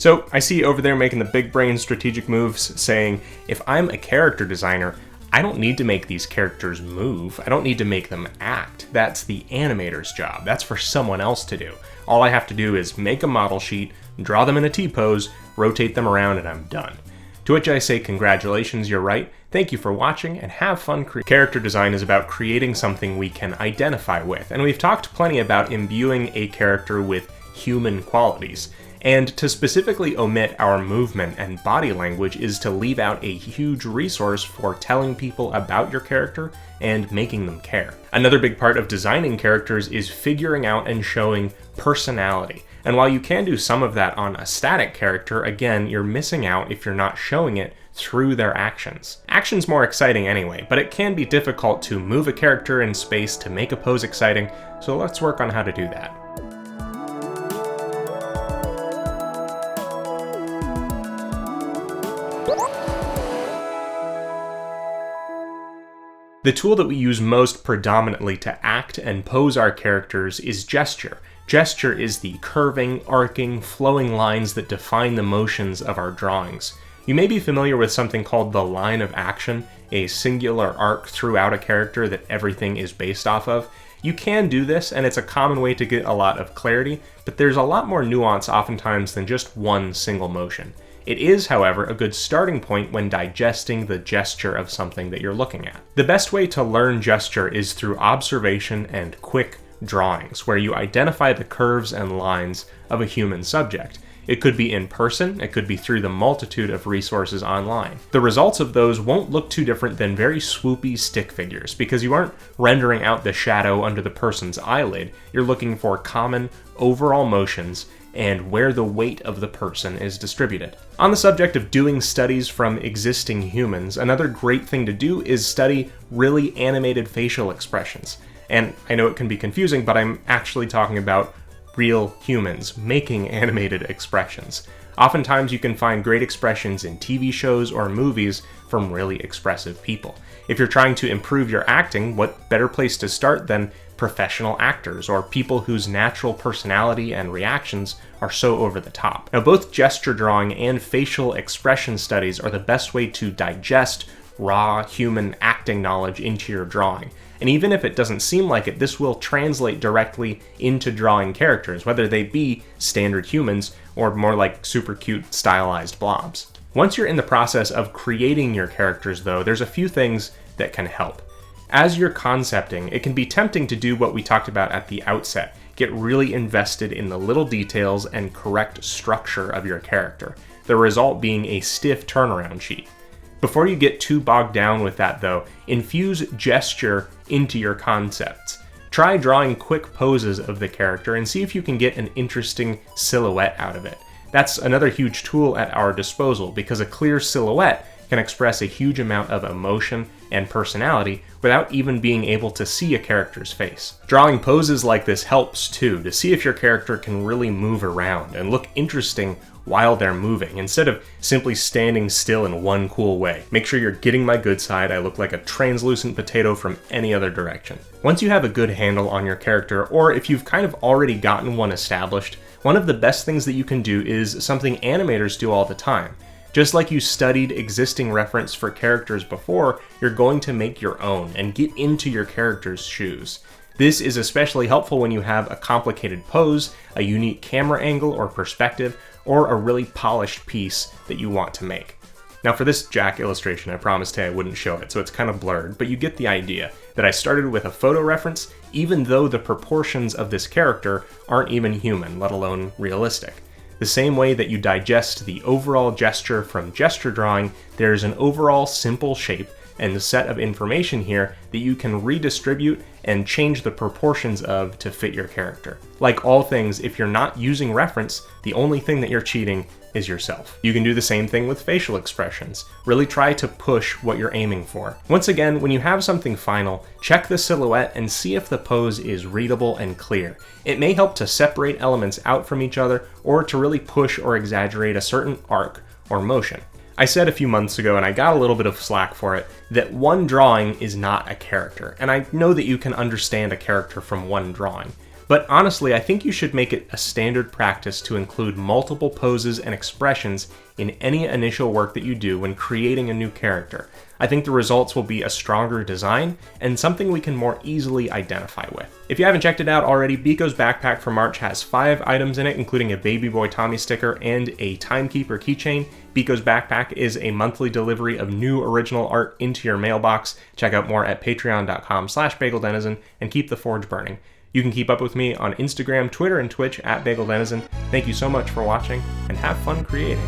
So I see you over there making the big brain strategic moves, saying, if I'm a character designer, I don't need to make these characters move. I don't need to make them act. That's the animator's job. That's for someone else to do. All I have to do is make a model sheet, draw them in a T-pose, rotate them around, and I'm done. To which I say, congratulations, you're right. Thank you for watching, and have fun creating. Character design is about creating something we can identify with, and we've talked plenty about imbuing a character with human qualities. And to specifically omit our movement and body language is to leave out a huge resource for telling people about your character and making them care. Another big part of designing characters is figuring out and showing personality. And while you can do some of that on a static character, again, you're missing out if you're not showing it through their actions. Action's more exciting anyway, but it can be difficult to move a character in space to make a pose exciting, so let's work on how to do that. The tool that we use most predominantly to act and pose our characters is gesture. Gesture is the curving, arcing, flowing lines that define the motions of our drawings. You may be familiar with something called the line of action, a singular arc throughout a character that everything is based off of. You can do this, and it's a common way to get a lot of clarity, but there's a lot more nuance oftentimes than just one single motion. It is, however, a good starting point when digesting the gesture of something that you're looking at. The best way to learn gesture is through observation and quick drawings, where you identify the curves and lines of a human subject. It could be in person, it could be through the multitude of resources online. The results of those won't look too different than very swoopy stick figures, because you aren't rendering out the shadow under the person's eyelid, you're looking for common overall motions and where the weight of the person is distributed. On the subject of doing studies from existing humans, another great thing to do is study really animated facial expressions. And I know it can be confusing, but I'm actually talking about real humans making animated expressions. Oftentimes you can find great expressions in TV shows or movies from really expressive people. If you're trying to improve your acting, what better place to start than professional actors or people whose natural personality and reactions are so over the top. Now, both gesture drawing and facial expression studies are the best way to digest raw human acting knowledge into your drawing. And even if it doesn't seem like it, this will translate directly into drawing characters, whether they be standard humans or more like super cute stylized blobs. Once you're in the process of creating your characters, though, there's a few things that can help. As you're concepting, it can be tempting to do what we talked about at the outset. Get really invested in the little details and correct structure of your character, the result being a stiff turnaround sheet. Before you get too bogged down with that, though, infuse gesture into your concepts. Try drawing quick poses of the character and see if you can get an interesting silhouette out of it. That's another huge tool at our disposal, because a clear silhouette can express a huge amount of emotion and personality without even being able to see a character's face. Drawing poses like this helps too, to see if your character can really move around and look interesting while they're moving, instead of simply standing still in one cool way. Make sure you're getting my good side. I look like a translucent potato from any other direction. Once you have a good handle on your character, or if you've kind of already gotten one established, one of the best things that you can do is something animators do all the time. Just like you studied existing reference for characters before, you're going to make your own and get into your character's shoes. This is especially helpful when you have a complicated pose, a unique camera angle or perspective, or a really polished piece that you want to make. Now for this Jack illustration, I promised I wouldn't show it, so it's kind of blurred, but you get the idea that I started with a photo reference, even though the proportions of this character aren't even human, let alone realistic. The same way that you digest the overall gesture from gesture drawing, there's an overall simple shape and a set of information here that you can redistribute and change the proportions of to fit your character. Like all things, if you're not using reference, the only thing that you're cheating is yourself. You can do the same thing with facial expressions. Really try to push what you're aiming for. Once again, when you have something final, check the silhouette and see if the pose is readable and clear. It may help to separate elements out from each other or to really push or exaggerate a certain arc or motion. I said a few months ago, and I got a little bit of slack for it, that one drawing is not a character, and I know that you can understand a character from one drawing. But honestly, I think you should make it a standard practice to include multiple poses and expressions in any initial work that you do when creating a new character. I think the results will be a stronger design and something we can more easily identify with. If you haven't checked it out already, BIKO'S backpack for March has 5 items in it, including a Baby Boy Tommy sticker and a Timekeeper keychain. BIKO'S backpack is a monthly delivery of new original art into your mailbox. Check out more at patreon.com/bageldenizen and keep the forge burning. You can keep up with me on Instagram, Twitter, and Twitch at BagelDenizen. Thank you so much for watching, and have fun creating.